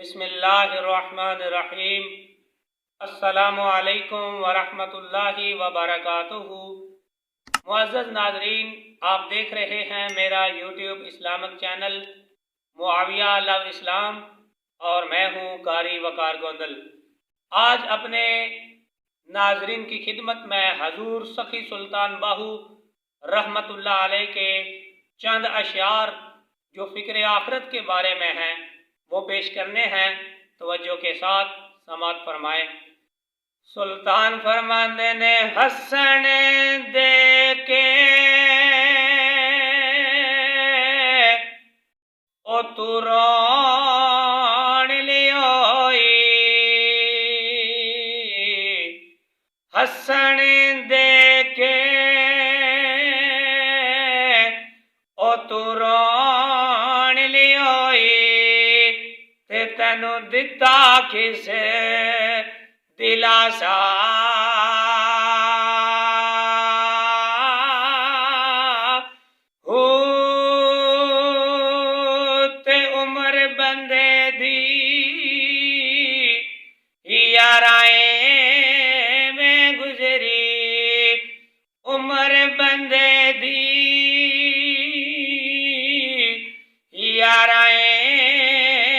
बिस्मिल्लाहिर्रहमानिर्रहीम। अस्सलामु अलैकुम वरहमतुल्लाहि वबरकातुहू। मुअज़्ज़ज़ नाज़रीन, आप देख रहे हैं मेरा YouTube Islamic channel Muawiya love इस्लाम और मैं हूँ कारी वकार गोंदल। आज अपने नाज़रीन की खिदमत में हजूर सखी सुल्तान बाहू रहमतुल्लाह अलैह के चंद अशआर जो फ़िक्र आखिरत के बारे में हैं वो पेश करने हैं। तवज्जो के साथ समात फरमाएं। सुल्तान फरमाते ने हसन दे के ओ तू रोण लियोई, हसन दे के ओ तू रोण लियोई, ते तैनू दिता किसे दिलासा, ते उम्र बंदे दी याराए में गुजरी, उम्र बंदे दी याराए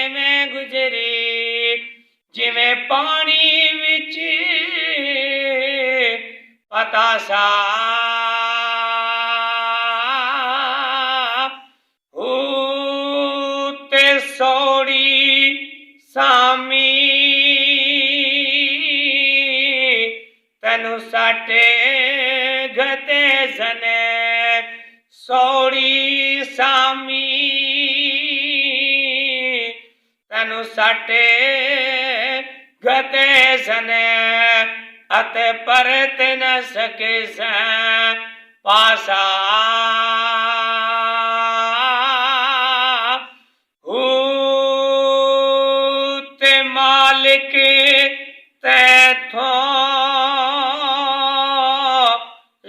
में गुजरी, जिवें पानी विच पतासा, ते सोड़ी सामी तैनू साटे गते जने, सोड़ी सामी तैनू साटे गते जने, अते परत न सके से पासा, ते मालिक तैथों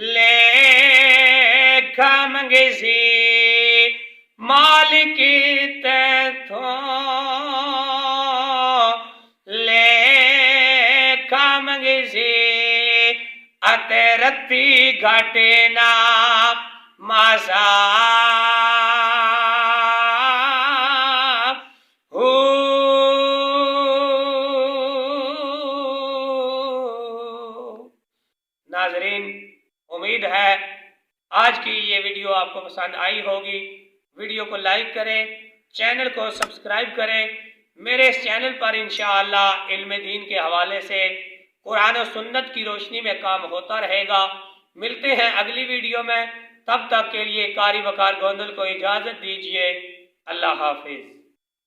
लेखा मंगसी, मालिक तैथों लेखा मंगसी, अते रत्ती घाटे ना मासा, नाजरीन, उम्मीद है आज की ये वीडियो आपको पसंद आई होगी। वीडियो को लाइक करें, चैनल को सब्सक्राइब करें। मेरे इस चैनल पर इंशाअल्लाह इल्म दीन के हवाले से कुरान और सुन्नत की रोशनी में काम होता रहेगा। मिलते हैं अगली वीडियो में, तब तक के लिए कारी वकार गोंदल को इजाज़त दीजिए। अल्लाह हाफिज़।